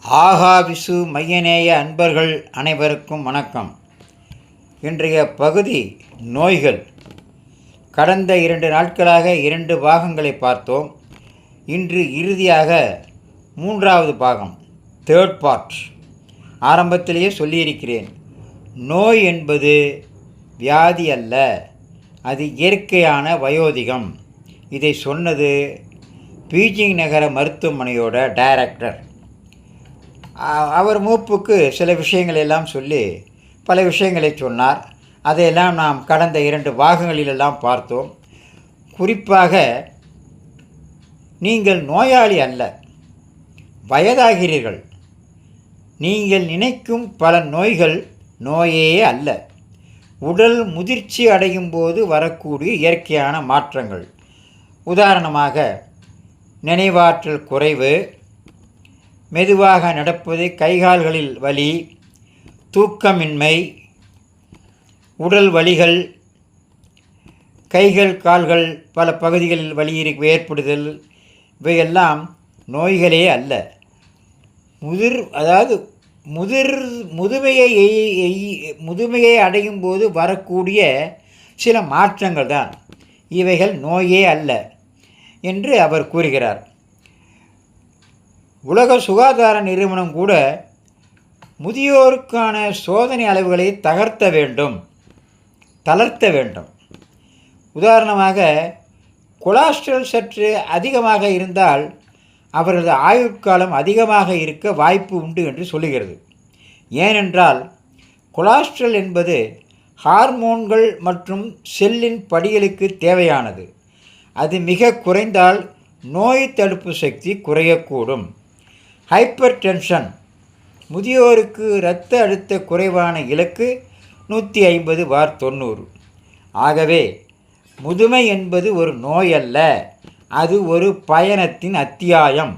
ஆகாவிசு மையநேய அன்பர்கள் அனைவருக்கும் வணக்கம். இன்றைய பகுதி நோய்கள். கடந்த 2 நாட்களாக 2 பாகங்களை பார்த்தோம். இன்று இறுதியாக 3வது பாகம், தேர்ட் பார்ட். ஆரம்பத்திலேயே சொல்லியிருக்கிறேன், நோய் என்பது வியாதி அல்ல, அது இயற்கையான வயோதிகம். இதை சொன்னது பீஜிங் நகர மருத்துவமனையோட டைரக்டர். அவர் மூப்புக்கு சில விஷயங்கள் எல்லாம் சொல்லி பல விஷயங்களை சொன்னார். அதையெல்லாம் நாம் கடந்த 2 பாகங்களிலெல்லாம் பார்த்தோம். குறிப்பாக, நீங்கள் நோயாளி அல்ல, வயதாகிறீர்கள். நீங்கள் நினைக்கும் பல நோய்கள் நோயே அல்ல, உடல் முதிர்ச்சி அடையும் போது வரக்கூடிய இயற்கையான மாற்றங்கள். உதாரணமாக, நினைவாற்றல் குறைவு, மெதுவாக நடப்பது, கைகால்களில் வலி, தூக்கமின்மை, உடல் வலிகள், கைகள் கால்கள் பல பகுதிகளில் வலி ஏற்படுதல், இவையெல்லாம் நோய்களே அல்ல. முதுமையை அடையும் போது வரக்கூடிய சில மாற்றங்கள் தான் இவைகள், நோயே அல்ல என்று அவர் கூறுகிறார். உலக சுகாதார நிறுவனம் கூட முதியோருக்கான சோதனை அளவுகளை தளர்த்த வேண்டும். உதாரணமாக, கொலஸ்ட்ரால் சற்று அதிகமாக இருந்தால் அவரது ஆயுட்காலம் அதிகமாக இருக்க வாய்ப்பு உண்டு என்று சொல்லுகிறது. ஏனென்றால், கொலஸ்ட்ரால் என்பது ஹார்மோன்கள் மற்றும் செல்லின் படிகளுக்கு தேவையானது. அது மிக குறைந்தால் நோய் தடுப்பு சக்தி குறையக்கூடும். ஹைப்பர் டென்ஷன், முதியோருக்கு இரத்த அழுத்த குறைவான இலக்கு 150/90. ஆகவே முதுமை என்பது ஒரு நோய் அல்ல, அது ஒரு பயணத்தின் அத்தியாயம்.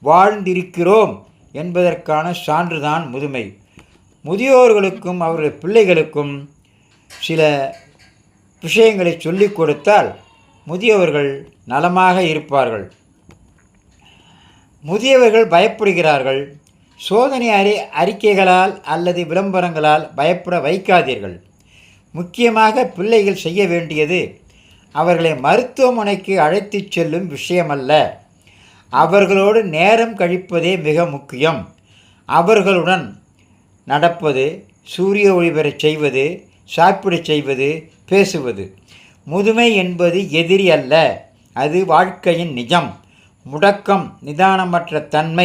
வாழ்ந்திருக்கிறோம் என்பதற்கான சான்றுதான் முதுமை. முதியோர்களுக்கும் அவருடைய பிள்ளைகளுக்கும் சில விஷயங்களை சொல்லிக் கொடுத்தால் முதியவர்கள் நலமாக இருப்பார்கள். முதியவர்கள் பயப்படுகிறார்கள். சோதனை அறிக்கைகளால் அல்லது விளம்பரங்களால் பயப்பட வைக்காதீர்கள். முக்கியமாக பிள்ளைகள் செய்ய வேண்டியது அவர்களை மருத்துவமனைக்கு அழைத்துச் செல்லும் விஷயமல்ல, அவர்களோடு நேரம் கழிப்பதே மிக முக்கியம். அவர்களுடன் நடப்பது, சூரிய ஒளி பெறச் செய்வது, சாப்பிடச் செய்வது, பேசுவது. முதுமை என்பது எதிரி அல்ல, அது வாழ்க்கையின் நிஜம். முடக்கம், நிதானமற்ற தன்மை,